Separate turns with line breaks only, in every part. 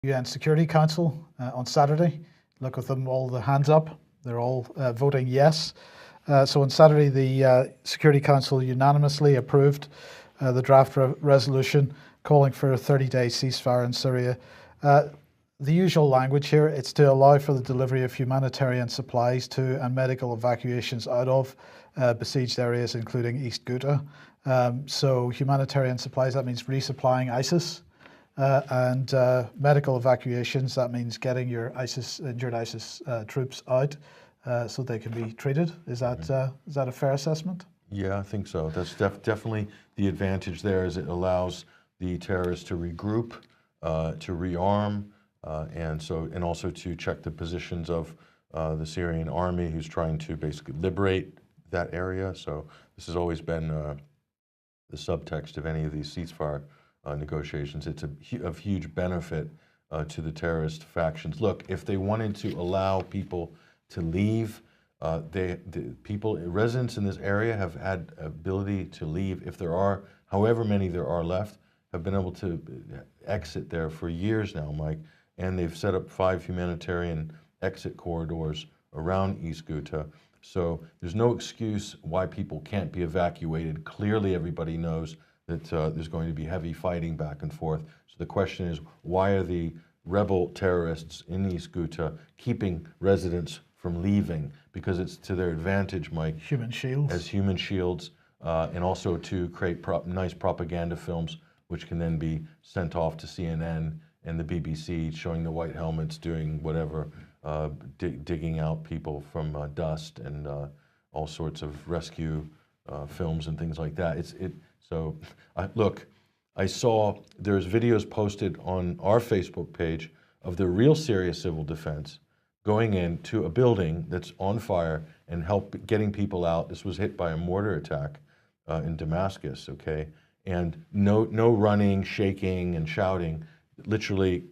UN Security Council on Saturday. Look at them, all the hands up. They're all voting yes. So on Saturday, the Security Council unanimously approved the draft resolution calling for a 30-day ceasefire in Syria. The usual language here, it's to allow for the delivery of humanitarian supplies to and medical evacuations out of besieged areas, including East Ghouta. So humanitarian supplies, that means resupplying ISIS. And medical evacuations, that means getting your injured ISIS troops out so they can be treated. Is that a fair assessment?
Yeah, I think so. That's definitely the advantage there, is it allows the terrorists to regroup, to rearm, and also to check the positions of the Syrian army, who's trying to basically liberate that area. So this has always been the subtext of any of these ceasefire negotiations. It's of huge benefit to the terrorist factions. Look, if they wanted to allow people to leave, residents in this area have had ability to leave. If there are, however many there are left, have been able to exit there for years now, Mike, and they've set up 5 humanitarian exit corridors around East Ghouta. So there's no excuse why people can't be evacuated. Clearly everybody knows that there's going to be heavy fighting back and forth. So the question is, why are the rebel terrorists in East Ghouta keeping residents from leaving? Because it's to their advantage, Mike.
Human shields.
As human shields, and also to create nice propaganda films, which can then be sent off to CNN and the BBC, showing the white helmets doing whatever, digging out people from dust and all sorts of rescue films and things like that. So, look, I saw there's videos posted on our Facebook page of the real Syria civil defense going into a building that's on fire and getting people out. This was hit by a mortar attack in Damascus, okay? And no running, shaking, and shouting. Literally,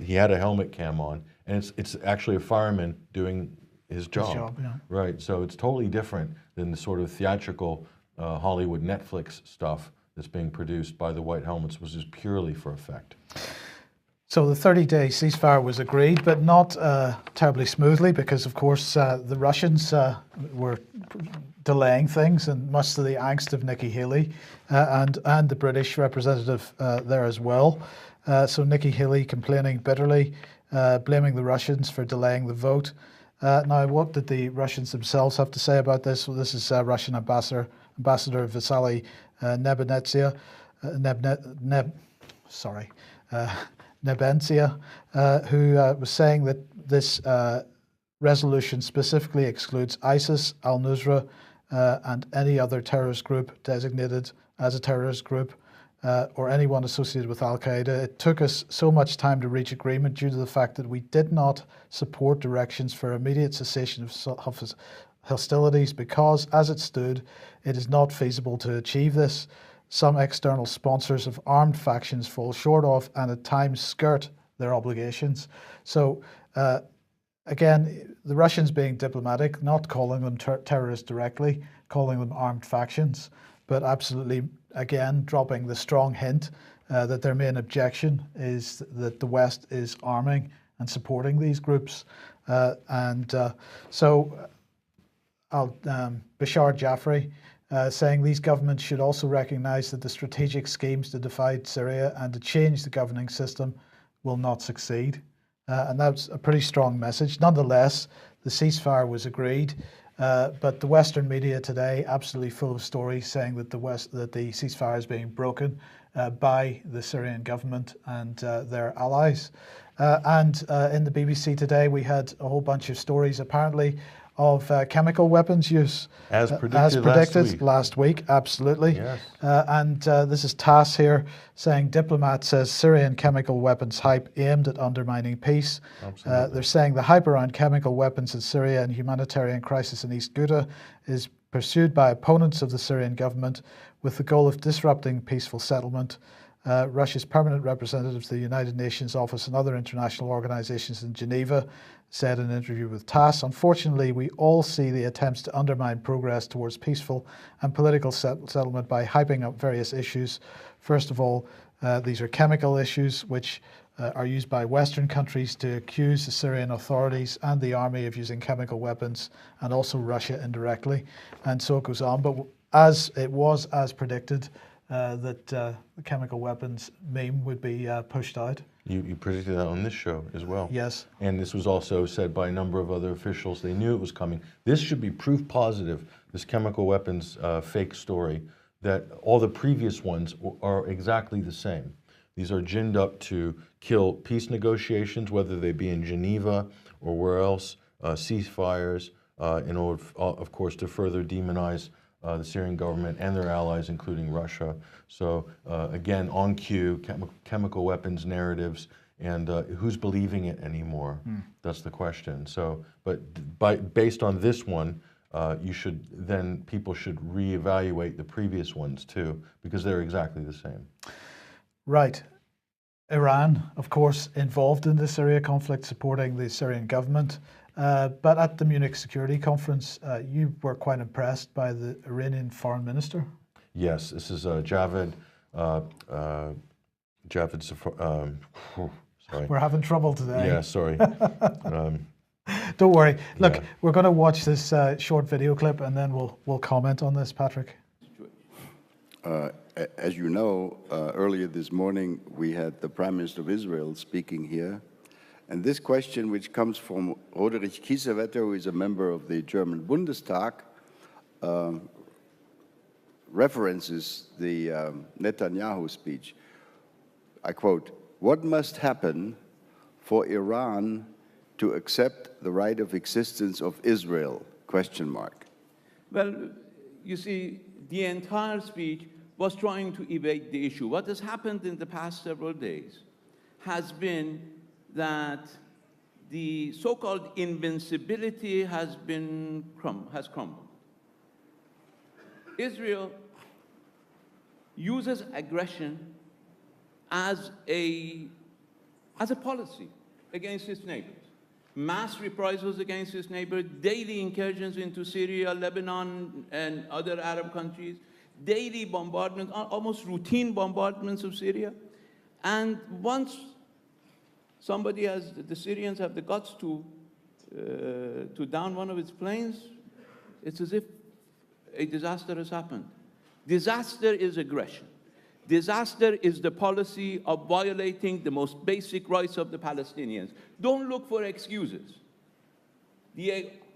he had a helmet cam on, and it's actually a fireman doing his job.
Yeah.
Right, so it's totally different than the sort of theatrical Hollywood Netflix stuff that's being produced by the White Helmets, which is purely for effect.
So the 30-day ceasefire was agreed, but not terribly smoothly, because of course the Russians were delaying things, and much to the angst of Nikki Haley and the British representative there as well. So Nikki Haley complaining bitterly, blaming the Russians for delaying the vote. Now, what did the Russians themselves have to say about this? Well, this is Russian Ambassador Vasily Nebenzia, who was saying that this resolution specifically excludes ISIS, al-Nusra, and any other terrorist group designated as a terrorist group, or anyone associated with al-Qaeda. It took us so much time to reach agreement due to the fact that we did not support directions for immediate cessation of hostilities because, as it stood, it is not feasible to achieve this. Some external sponsors of armed factions fall short of and at times skirt their obligations. So again, the Russians being diplomatic, not calling them terrorists directly, calling them armed factions, but absolutely, again, dropping the strong hint that their main objection is that the West is arming and supporting these groups. Bashar Jafri saying these governments should also recognize that the strategic schemes to divide Syria and to change the governing system will not succeed. And that's a pretty strong message. Nonetheless, the ceasefire was agreed, but the Western media today absolutely full of stories saying that the ceasefire is being broken by the Syrian government and their allies. And in the BBC today, we had a whole bunch of stories apparently of chemical weapons use.
As predicted
last week, absolutely.
Yes.
This is TASS here saying diplomat says Syrian chemical weapons hype aimed at undermining peace. They're saying the hype around chemical weapons in Syria and humanitarian crisis in East Ghouta is pursued by opponents of the Syrian government with the goal of disrupting peaceful settlement. Russia's permanent representative to the United Nations Office and other international organizations in Geneva said in an interview with TASS, unfortunately, we all see the attempts to undermine progress towards peaceful and political settlement by hyping up various issues. First of all, these are chemical issues which are used by Western countries to accuse the Syrian authorities and the army of using chemical weapons, and also Russia indirectly. And so it goes on. But as predicted, that the chemical weapons meme would be pushed out.
You predicted that on this show as well.
Yes.
And this was also said by a number of other officials. They knew it was coming. This should be proof positive, this chemical weapons fake story, that all the previous ones are exactly the same. These are ginned up to kill peace negotiations, whether they be in Geneva or where else, ceasefires, in order, of course, to further demonize the Syrian government and their allies, including Russia. So again, on cue, chemical weapons narratives, and who's believing it anymore? That's the question. So, but based on this one, people should reevaluate the previous ones too, because they're exactly the same.
Right. Iran, of course, involved in the Syria conflict, supporting the Syrian government. But at the Munich Security Conference, you were quite impressed by the Iranian foreign minister.
Yes, this is Javad. Sorry.
We're having trouble today.
Yeah, sorry.
Don't worry. Look,
Yeah.
we're going to watch this short video clip, and then we'll comment on this, Patrick.
As you know, earlier this morning, we had the Prime Minister of Israel speaking here. And this question, which comes from Roderich Kiesewetter, who is a member of the German Bundestag, references the Netanyahu speech. I quote, "What must happen for Iran to accept the right of existence of Israel?" Question mark.
Well, you see, the entire speech was trying to evade the issue. What has happened in the past several days has been that the so-called invincibility has crumbled. Israel uses aggression as a policy against its neighbors. Mass reprisals against its neighbors, daily incursions into Syria, Lebanon, and other Arab countries, daily bombardments, almost routine bombardments of Syria. And once the Syrians have the guts to down one of its planes, it's as if a disaster has happened. Disaster is aggression. Disaster is the policy of violating the most basic rights of the Palestinians. Don't look for excuses.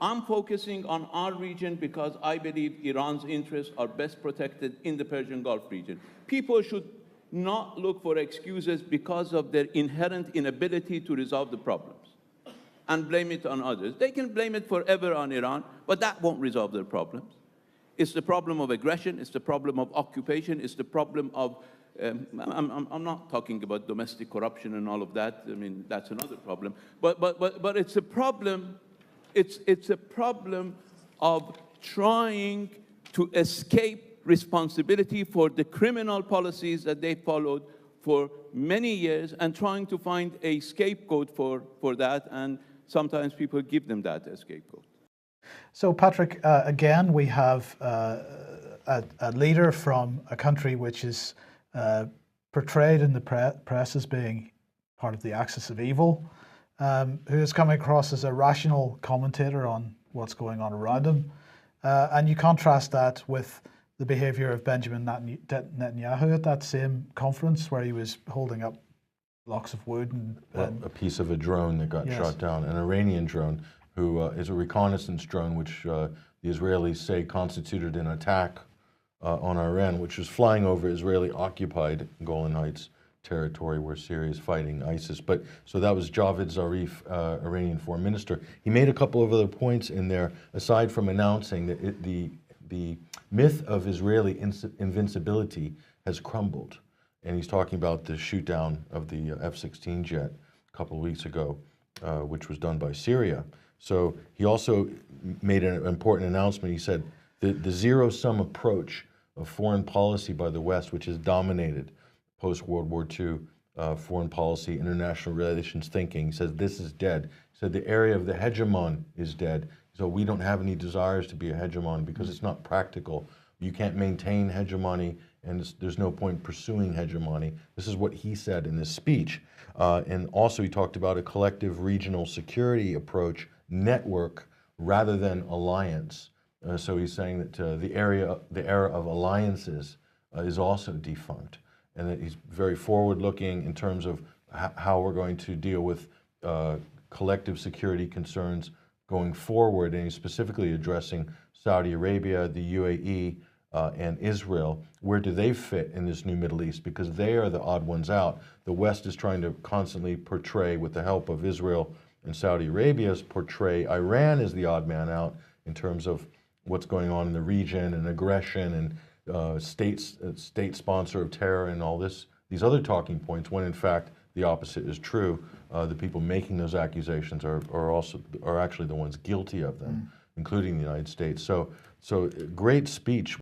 I'm focusing on our region because I believe Iran's interests are best protected in the Persian Gulf region. People should not look for excuses because of their inherent inability to resolve the problems and blame it on others. They can blame it forever on Iran, but that won't resolve their problems. It's the problem of aggression, it's the problem of occupation, it's the problem of, I'm not talking about domestic corruption and all of that, I mean, that's another problem, but it's a problem, it's a problem of trying to escape responsibility for the criminal policies that they followed for many years and trying to find a scapegoat for that, and sometimes people give them that as scapegoat.
So, Patrick, again, we have a leader from a country which is portrayed in the press as being part of the axis of evil, who is coming across as a rational commentator on what's going on around him. And you contrast that with the behavior of Benjamin Netanyahu at that same conference, where he was holding up blocks of wood and
a piece of a drone that got shot down, an Iranian drone, who is a reconnaissance drone, which the Israelis say constituted an attack on Iran, which was flying over Israeli-occupied Golan Heights territory where Syria is fighting ISIS. But so that was Javad Zarif, Iranian foreign minister. He made a couple of other points in there, aside from announcing that the myth of Israeli invincibility has crumbled. And he's talking about the shoot down of the F-16 jet a couple of weeks ago, which was done by Syria. So he also made an important announcement. He said the zero-sum approach of foreign policy by the West, which has dominated post-World War II foreign policy, international relations thinking, he says this is dead. He said the area of the hegemon is dead. So we don't have any desires to be a hegemon because it's not practical. You can't maintain hegemony and there's no point pursuing hegemony. This is what he said in this speech. And also he talked about a collective regional security approach, network, rather than alliance. So he's saying that the era of alliances is also defunct, and that he's very forward-looking in terms of how we're going to deal with collective security concerns going forward, and he's specifically addressing Saudi Arabia, the UAE, and Israel. Where do they fit in this new Middle East? Because they are the odd ones out. The West is trying to constantly portray, with the help of Israel and Saudi Arabia, portray Iran as the odd man out in terms of what's going on in the region and aggression and state sponsor of terror and all these other talking points, when in fact the opposite is true. The people making those accusations are actually the ones guilty of them, including the United States. So great speech.